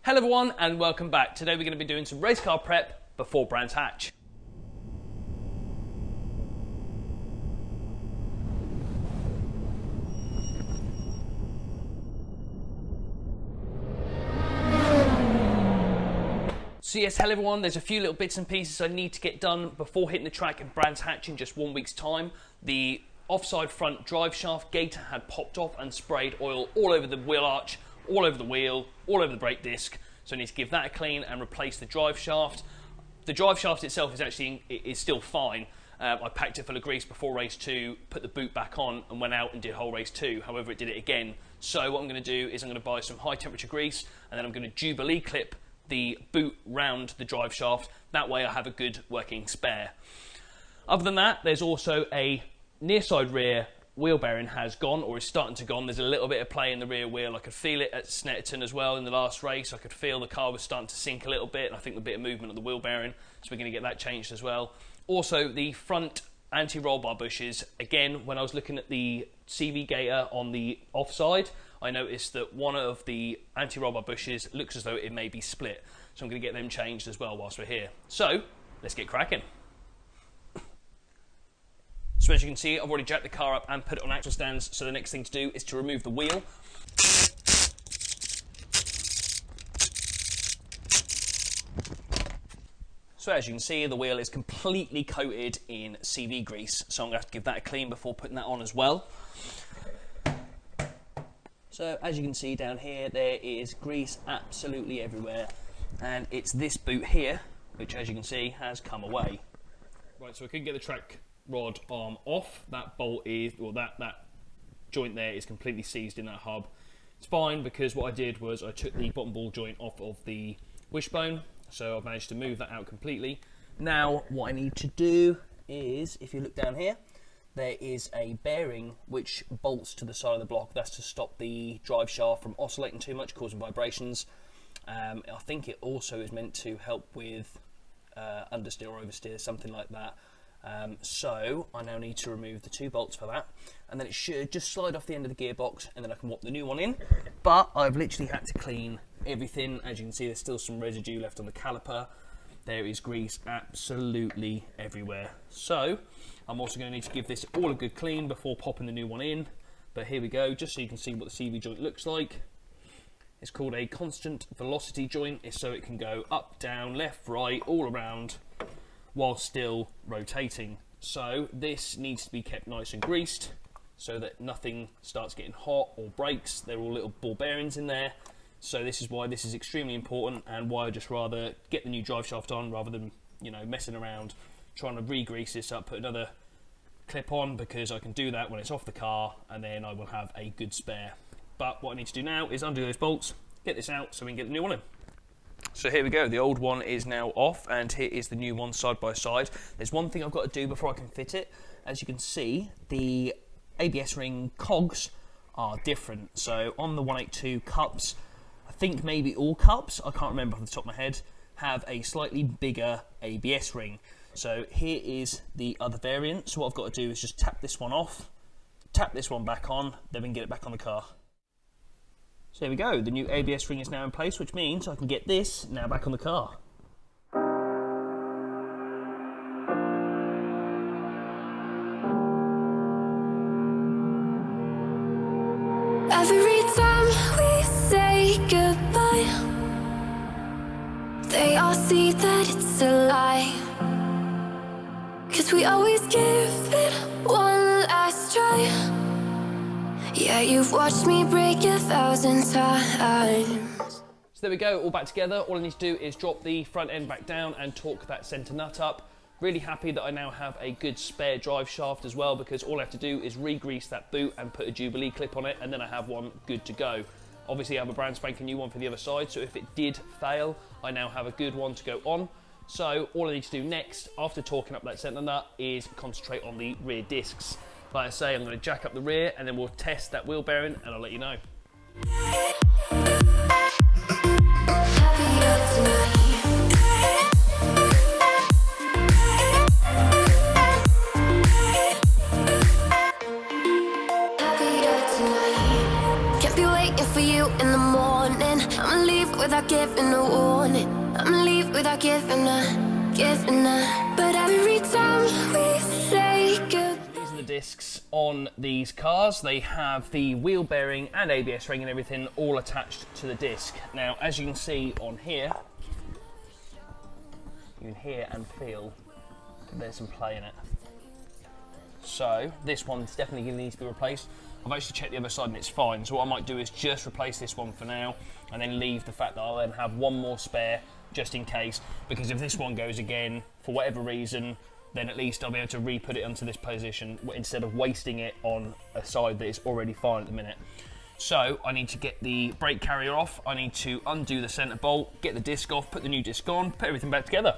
Hello everyone and welcome back. Today we're going to be doing some race car prep before Brands Hatch. So yes, hello everyone, there's a few little bits and pieces I need to get done before hitting the track in Brands Hatch in just 1 week's time. The offside front drive shaft gator had popped off and sprayed oil all over the wheel arch, all over the wheel, all over the brake disc. So I need to give that a clean and replace the drive shaft. The drive shaft itself is still fine. I packed it full of grease before race 2, put the boot back on and went out and did whole race 2. However, it did it again. So what I'm going to do is I'm going to buy some high temperature grease and then I'm going to Jubilee clip the boot round the drive shaft. That way I have a good working spare. Other than that, there's also a near side rear wheel bearing has gone, or is starting to gone. There's a little bit of play in the rear wheel. I could feel it at Snetterton as well in the last race. I could feel the car was starting to sink a little bit, and I think the bit of movement of the wheel bearing, so we're going to get that changed as well. Also, the front anti-roll bar bushes, again, when I was looking at the CV Gator on the offside, I noticed that one of the anti-roll bar bushes looks as though it may be split, so I'm going to get them changed as well whilst we're here. So, let's get cracking. So as you can see, I've already jacked the car up and put it on axle stands, so the next thing to do is to remove the wheel. So as you can see, the wheel is completely coated in CV grease, so I'm going to have to give that a clean before putting that on as well. So as you can see down here, there is grease absolutely everywhere, and it's this boot here, which as you can see, has come away. Right, so I couldn't get the track rod arm off. That bolt is, or that joint there is completely seized in that hub. It's fine because what I did was I took the bottom ball joint off of the wishbone, so I've managed to move that out completely. Now what I need to do is, if you look down here, there is a bearing which bolts to the side of the block. That's to stop the drive shaft from oscillating too much, causing vibrations. I think it also is meant to help with understeer or oversteer, something like that. So I now need to remove the 2 bolts for that, and then it should just slide off the end of the gearbox, and then I can whop the new one in. But I've literally had to clean everything. As you can see, there's still some residue left on the caliper. There is grease absolutely everywhere. So I'm also going to need to give this all a good clean before popping the new one in. But here we go, just so you can see what the CV joint looks like. It's called a constant velocity joint. It's so it can go up, down, left, right, all around, while still rotating. So this needs to be kept nice and greased so that nothing starts getting hot or breaks. They're all little ball bearings in there. So this is why this is extremely important, and why I just rather get the new drive shaft on rather than, you know, messing around trying to re-grease this up, put another clip on, because I can do that when it's off the car and then I will have a good spare. But what I need to do now is undo those bolts, get this out so we can get the new one in. So here we go, the old one is now off and here is the new one side by side. There's one thing I've got to do before I can fit it. As you can see, the ABS ring cogs are different. So on the 182 cups, I think maybe all cups, I can't remember off the top of my head, have a slightly bigger ABS ring. So here is the other variant. So what I've got to do is just tap this one off, tap this one back on, then we can get it back on the car. So there we go, the new ABS ring is now in place, which means I can get this now back on the car. Every time we say goodbye, they all see that it's a lie. 'Cause we always give it one last try. Yeah, you've watched me break 1,000 times. So there we go, all back together. All I need to do is drop the front end back down and torque that centre nut up. Really happy that I now have a good spare drive shaft as well, because all I have to do is re-grease that boot and put a Jubilee clip on it, and then I have one good to go. Obviously I have a brand spanking new one for the other side, so if it did fail, I now have a good one to go on. So all I need to do next, after torquing up that centre nut, is concentrate on the rear discs. Like I say, I'm going to jack up the rear and then we'll test that wheel bearing and I'll let you know. Can't be waiting for you in the morning. I'm leave without giving a warning. I'ma leave without giving a. But every time we say goodbye. These are the discs on these cars. They have the wheel bearing and ABS ring and everything all attached to the disc. Now, as you can see on here, you can hear and feel that there's some play in it. So this one's definitely going to need to be replaced. I've actually checked the other side and it's fine. So what I might do is just replace this one for now and then leave the fact that I'll then have one more spare just in case, because if this one goes again for whatever reason, then at least I'll be able to re-put it onto this position instead of wasting it on a side that is already fine at the minute. So I need to get the brake carrier off, I need to undo the centre bolt, get the disc off, put the new disc on, put everything back together.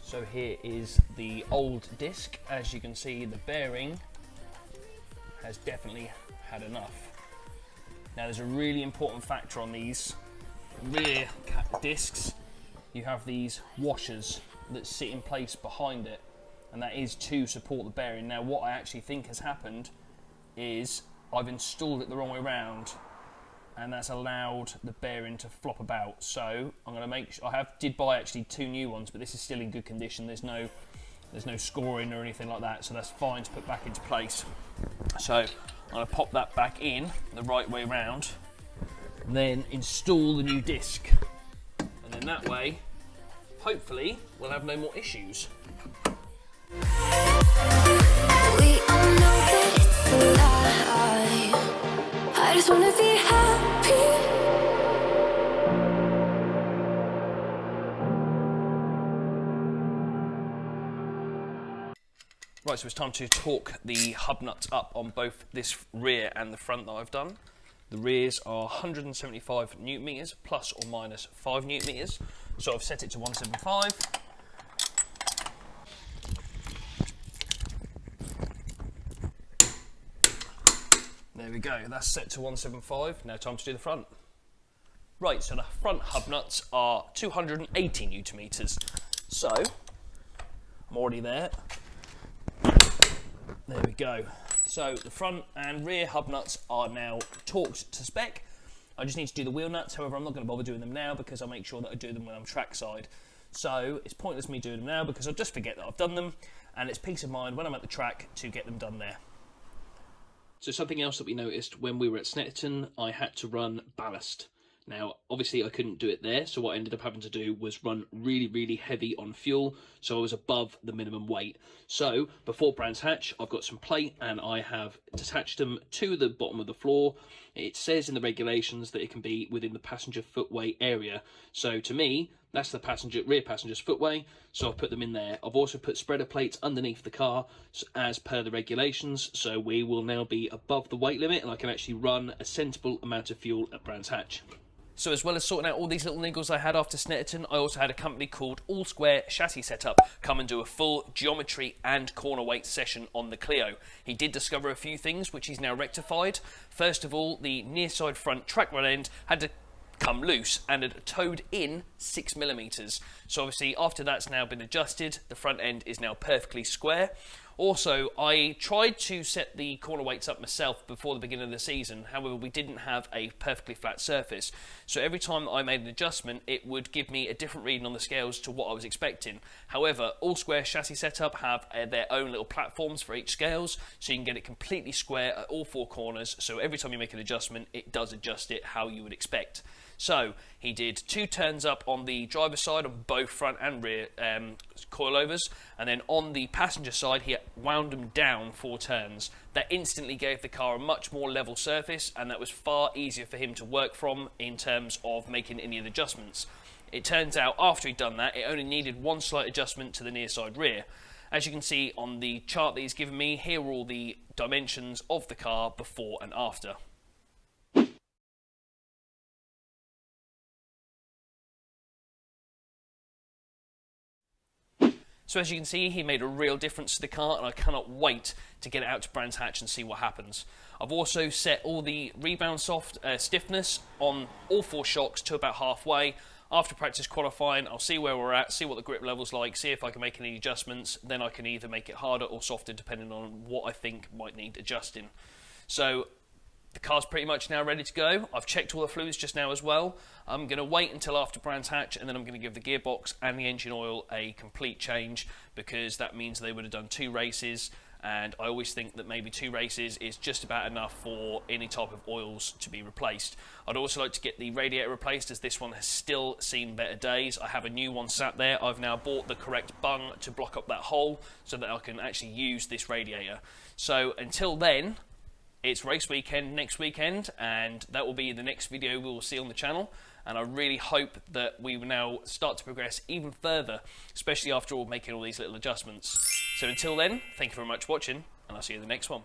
So here is the old disc. As you can see, the bearing has definitely had enough. Now there's a really important factor on these rear discs. You have these washers that sit in place behind it, and that is to support the bearing. Now what I actually think has happened is I've installed it the wrong way around, and that's allowed the bearing to flop about. So I'm going to make sure, did buy actually 2 new ones, but this is still in good condition. There's no scoring or anything like that, so that's fine to put back into place. So I'm going to pop that back in the right way round, then install the new disc, and then that way hopefully we'll have no more issues. We all know that it's a lie. I just wanna be happy. Right, so it's time to torque the hub nuts up on both this rear and the front that I've done. The rears are 175 newton meters plus or minus 5 newton meters. So I've set it to 175. There we go, that's set to 175. Now time to do the front. Right, so the front hub nuts are 280 newton meters. So I'm already there. There we go. So the front and rear hub nuts are now torqued to spec. I just need to do the wheel nuts. However, I'm not going to bother doing them now because I'll make sure that I do them when I'm trackside. So it's pointless me doing them now because I'll just forget that I've done them, and it's peace of mind when I'm at the track to get them done there. So something else that we noticed when we were at Snetterton, I had to run ballast. Now, obviously I couldn't do it there, so what I ended up having to do was run really, really heavy on fuel, so I was above the minimum weight. So, before Brands Hatch, I've got some plate, and I have attached them to the bottom of the floor. It says in the regulations that it can be within the passenger footway area. So, to me, that's the rear passenger's footway, so I've put them in there. I've also put spreader plates underneath the car, as per the regulations, so we will now be above the weight limit, and I can actually run a sensible amount of fuel at Brands Hatch. So as well as sorting out all these little niggles I had after Snetterton, I also had a company called All Square Chassis Setup come and do a full geometry and corner weight session on the Clio. He did discover a few things which he's now rectified. First of all, the near side front track rod end had to come loose and had towed in 6mm. So obviously after that's now been adjusted, the front end is now perfectly square. Also, I tried to set the corner weights up myself before the beginning of the season. However, we didn't have a perfectly flat surface. So every time I made an adjustment, it would give me a different reading on the scales to what I was expecting. However, All Square Chassis Setup have their own little platforms for each scales, so you can get it completely square at all 4 corners. So every time you make an adjustment, it does adjust it how you would expect. So he did 2 turns up on the driver's side on both front and rear coilovers, and then on the passenger side he wound them down 4 turns. That instantly gave the car a much more level surface, and that was far easier for him to work from in terms of making any of the adjustments. It turns out after he'd done that, it only needed 1 slight adjustment to the near side rear. As you can see on the chart that he's given me, here are all the dimensions of the car before and after. So as you can see, he made a real difference to the car, and I cannot wait to get it out to Brands Hatch and see what happens. I've also set all the rebound stiffness on all 4 shocks to about halfway. After practice qualifying, I'll see where we're at, see what the grip level's like, see if I can make any adjustments. Then I can either make it harder or softer depending on what I think might need adjusting. So the car's pretty much now ready to go. I've checked all the fluids just now as well. I'm going to wait until after Brands Hatch, and then I'm going to give the gearbox and the engine oil a complete change, because that means they would have done 2 races, and I always think that maybe 2 races is just about enough for any type of oils to be replaced. I'd also like to get the radiator replaced, as this one has still seen better days. I have a new one sat there. I've now bought the correct bung to block up that hole so that I can actually use this radiator. So until then, it's race weekend next weekend, and that will be the next video we will see on the channel. And I really hope that we will now start to progress even further, especially after all making all these little adjustments. So until then, thank you very much for watching, and I'll see you in the next one.